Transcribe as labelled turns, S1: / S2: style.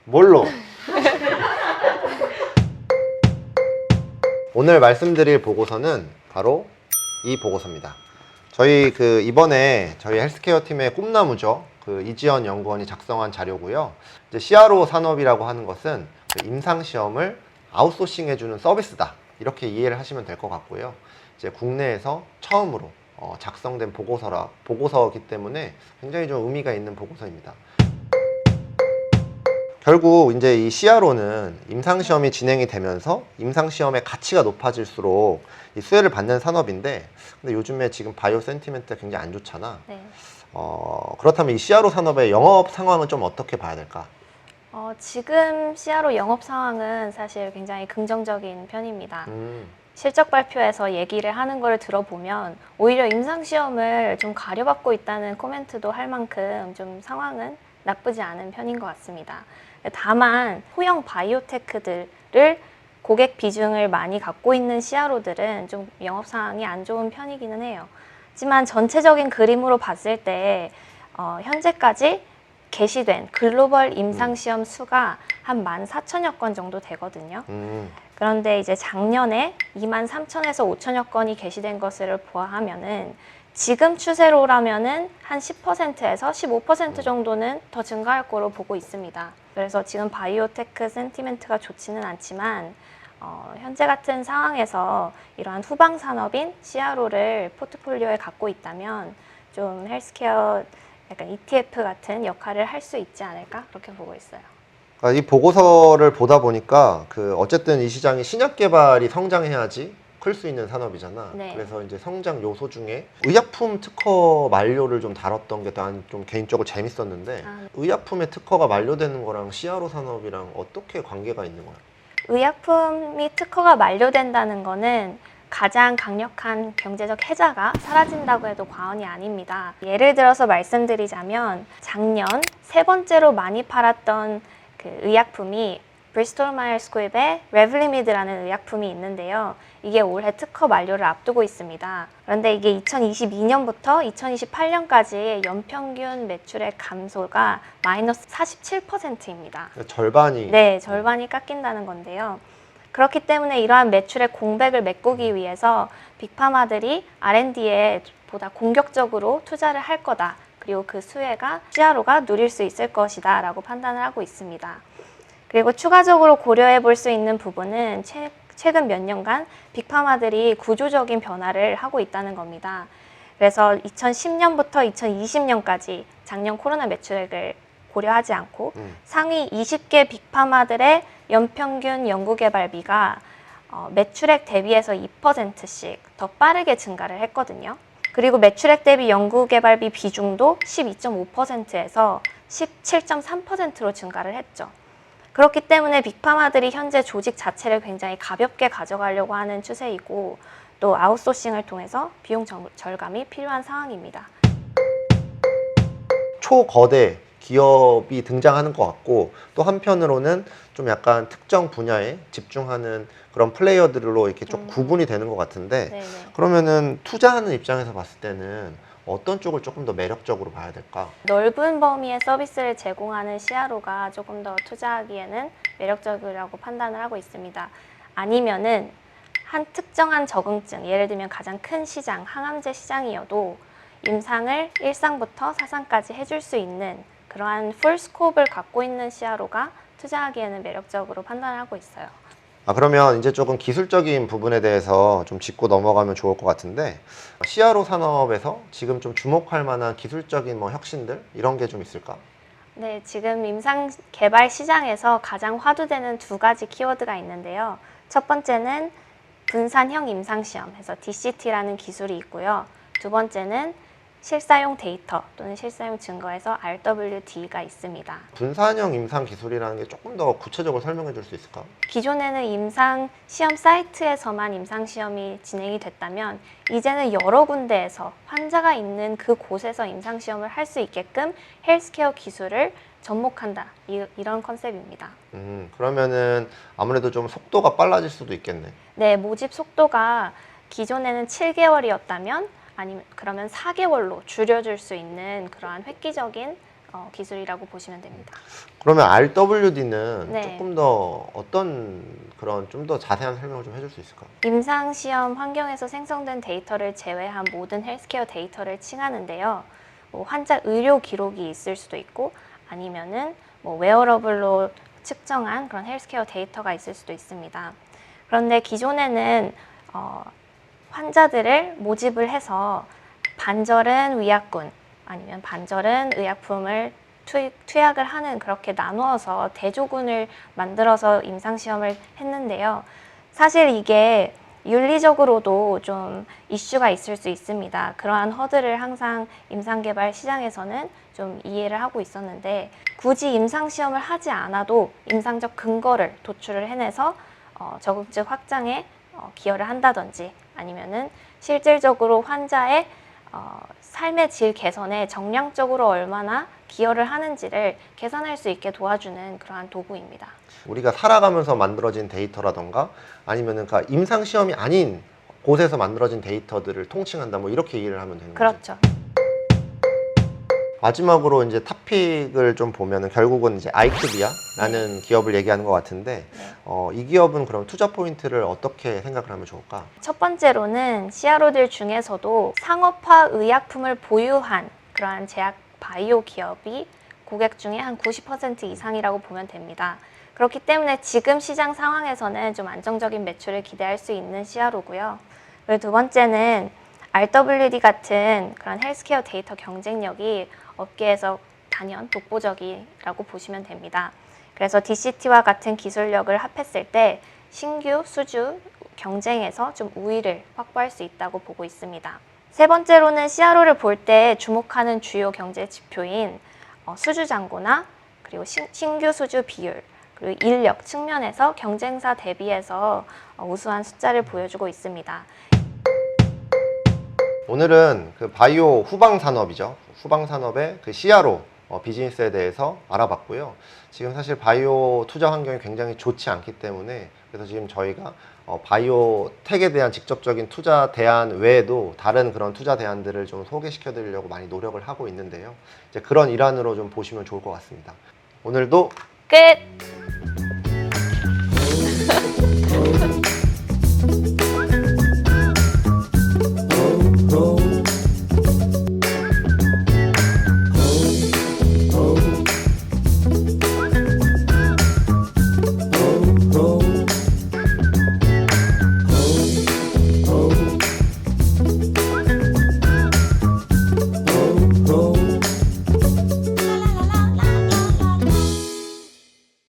S1: 뭘로? 오늘 말씀드릴 보고서는 바로 이 보고서입니다. 저희 이번에 저희 헬스케어 팀의 꿈나무죠. 이지연 연구원이 작성한 자료고요. 이제 CRO 산업이라고 하는 것은 임상 시험을 아웃소싱 해주는 서비스다. 이렇게 이해를 하시면 될 것 같고요. 이제 국내에서 처음으로 작성된 보고서이기 때문에 굉장히 좀 의미가 있는 보고서입니다. 결국 이제 이 CRO는 임상시험이 진행이 되면서 임상시험의 가치가 높아질수록 이 수혜를 받는 산업인데, 근데 요즘에 지금 바이오 센티멘트가 굉장히 안 좋잖아.
S2: 네.
S1: 그렇다면 이 CRO 산업의 영업 상황은 좀 어떻게 봐야 될까?
S2: 지금 CRO 영업 상황은 사실 굉장히 긍정적인 편입니다. 실적 발표에서 얘기를 하는 걸 들어보면 오히려 임상시험을 좀 가려받고 있다는 코멘트도 할 만큼 좀 상황은 나쁘지 않은 편인 것 같습니다. 다만 소형 바이오테크들을 고객 비중을 많이 갖고 있는 CRO들은 좀 영업 상황이 안 좋은 편이기는 해요. 하지만 전체적인 그림으로 봤을 때 현재까지 게시된 글로벌 임상시험 수가 한 14,000여 건 정도 되거든요. 그런데 이제 작년에 23,000에서 5,000여 건이 게시된 것을 보아하면은 지금 추세로라면은 한 10%에서 15% 정도는 더 증가할 거로 보고 있습니다. 그래서 지금 바이오테크 센티멘트가 좋지는 않지만 현재 같은 상황에서 이러한 후방 산업인 CRO를 포트폴리오에 갖고 있다면 좀 헬스케어 약간 ETF 같은 역할을 할 수 있지 않을까 그렇게 보고 있어요.
S1: 이 보고서를 보다 보니까 어쨌든 이 시장이 신약 개발이 성장해야지 클 수 있는 산업이잖아.
S2: 네.
S1: 그래서 이제 성장 요소 중에 의약품 특허 만료를 좀 다뤘던 게 난 좀 개인적으로 재밌었는데, 의약품의 특허가 만료되는 거랑 CRO 산업이랑 어떻게 관계가 있는 거야?
S2: 의약품이 특허가 만료된다는 거는 가장 강력한 경제적 해자가 사라진다고 해도 과언이 아닙니다. 예를 들어서 말씀드리자면 작년 세 번째로 많이 팔았던 의약품이 브리스톨 마이어스 스퀴브의 레블리미드라는 의약품이 있는데요. 이게 올해 특허 만료를 앞두고 있습니다. 그런데 이게 2022년부터 2028년까지 연평균 매출의 감소가 마이너스 47%입니다.
S1: 절반이.
S2: 네, 절반이 깎인다는 건데요. 그렇기 때문에 이러한 매출의 공백을 메꾸기 위해서 빅파마들이 R&D에 보다 공격적으로 투자를 할 거다. 그리고 그 수혜가 CRO가 누릴 수 있을 것이다 라고 판단을 하고 있습니다. 그리고 추가적으로 고려해 볼 수 있는 부분은 최근 몇 년간 빅파마들이 구조적인 변화를 하고 있다는 겁니다. 그래서 2010년부터 2020년까지 작년 코로나 매출액을 고려하지 않고 상위 20개 빅파마들의 연평균 연구개발비가 매출액 대비해서 2%씩 더 빠르게 증가를 했거든요. 그리고 매출액 대비 연구개발비 비중도 12.5%에서 17.3%로 증가를 했죠. 그렇기 때문에 빅파마들이 현재 조직 자체를 굉장히 가볍게 가져가려고 하는 추세이고, 또 아웃소싱을 통해서 비용 절감이 필요한 상황입니다.
S1: 초거대 기업이 등장하는 것 같고, 또 한편으로는 좀 약간 특정 분야에 집중하는 그런 플레이어들로 이렇게 좀 구분이 되는 것 같은데,
S2: 네네.
S1: 그러면은 투자하는 입장에서 봤을 때는 어떤 쪽을 조금 더 매력적으로 봐야 될까?
S2: 넓은 범위의 서비스를 제공하는 CRO가 조금 더 투자하기에는 매력적이라고 판단을 하고 있습니다. 아니면은 한 특정한 적응증, 예를 들면 가장 큰 시장, 항암제 시장이어도 임상을 1상부터 4상까지 해줄 수 있는 그러한 풀스코프를 갖고 있는 CRO가 투자하기에는 매력적으로 판단을 하고 있어요.
S1: 그러면 이제 조금 기술적인 부분에 대해서 좀 짚고 넘어가면 좋을 것 같은데, CRO 산업에서 지금 좀 주목할 만한 기술적인 혁신들 이런 게 좀 있을까?
S2: 네, 지금 임상 개발 시장에서 가장 화두되는 두 가지 키워드가 있는데요. 첫 번째는 분산형 임상시험 해서 DCT라는 기술이 있고요. 두 번째는 실사용 데이터 또는 실사용 증거에서 RWD가 있습니다.
S1: 분산형 임상 기술이라는 게 조금 더 구체적으로 설명해 줄 수 있을까?
S2: 기존에는 임상 시험 사이트에서만 임상 시험이 진행이 됐다면 이제는 여러 군데에서 환자가 있는 그곳에서 임상 시험을 할 수 있게끔 헬스케어 기술을 접목한다. 이런 컨셉입니다.
S1: 그러면은 아무래도 좀 속도가 빨라질 수도 있겠네.
S2: 네, 모집 속도가 기존에는 7개월이었다면 아니면 그러면 4개월로 줄여줄 수 있는 그러한 획기적인 기술이라고 보시면 됩니다.
S1: 그러면 RWD는
S2: 네.
S1: 조금 더 어떤 그런 좀 더 자세한 설명을 좀 해줄 수 있을까요?
S2: 임상시험 환경에서 생성된 데이터를 제외한 모든 헬스케어 데이터를 칭하는데요. 뭐 환자 의료 기록이 있을 수도 있고 아니면은 뭐 웨어러블로 측정한 그런 헬스케어 데이터가 있을 수도 있습니다. 그런데 기존에는 환자들을 모집을 해서 반절은 의약군 아니면 반절은 의약품을 투약을 하는 그렇게 나누어서 대조군을 만들어서 임상시험을 했는데요. 사실 이게 윤리적으로도 좀 이슈가 있을 수 있습니다. 그러한 허들을 항상 임상개발 시장에서는 좀 이해를 하고 있었는데 굳이 임상시험을 하지 않아도 임상적 근거를 도출을 해내서 적응증 확장에 기여를 한다든지 아니면은 실질적으로 환자의 삶의 질 개선에 정량적으로 얼마나 기여를 하는지를 계산할 수 있게 도와주는 그러한 도구입니다.
S1: 우리가 살아가면서 만들어진 데이터라던가 아니면은 그러니까 임상 시험이 아닌 곳에서 만들어진 데이터들을 통칭한다 뭐 이렇게 이해를 하면 되는 거죠.
S2: 그렇죠.
S1: 마지막으로 이제 탑픽을 좀 보면은 결국은 이제 아이크비아라는 기업을 얘기하는 것 같은데 이 기업은 그럼 투자 포인트를 어떻게 생각을 하면 좋을까?
S2: 첫 번째로는 CRO들 중에서도 상업화 의약품을 보유한 그러한 제약 바이오 기업이 고객 중에 한 90% 이상이라고 보면 됩니다. 그렇기 때문에 지금 시장 상황에서는 좀 안정적인 매출을 기대할 수 있는 CRO고요. 그리고 두 번째는 RWD 같은 그런 헬스케어 데이터 경쟁력이 업계에서 단연 독보적이라고 보시면 됩니다. 그래서 DCT와 같은 기술력을 합했을 때 신규 수주 경쟁에서 좀 우위를 확보할 수 있다고 보고 있습니다. 세 번째로는 CRO를 볼 때 주목하는 주요 경제 지표인 수주 잔고나 그리고 신규 수주 비율 그리고 인력 측면에서 경쟁사 대비해서 우수한 숫자를 보여주고 있습니다.
S1: 오늘은 그 바이오 후방 산업이죠. 후방 산업의 그 CRO 비즈니스에 대해서 알아봤고요. 지금 사실 바이오 투자 환경이 굉장히 좋지 않기 때문에 그래서 지금 저희가 바이오 텍에 대한 직접적인 투자 대안 외에도 다른 그런 투자 대안들을 좀 소개시켜 드리려고 많이 노력을 하고 있는데요. 이제 그런 일환으로 좀 보시면 좋을 것 같습니다. 오늘도
S2: 끝!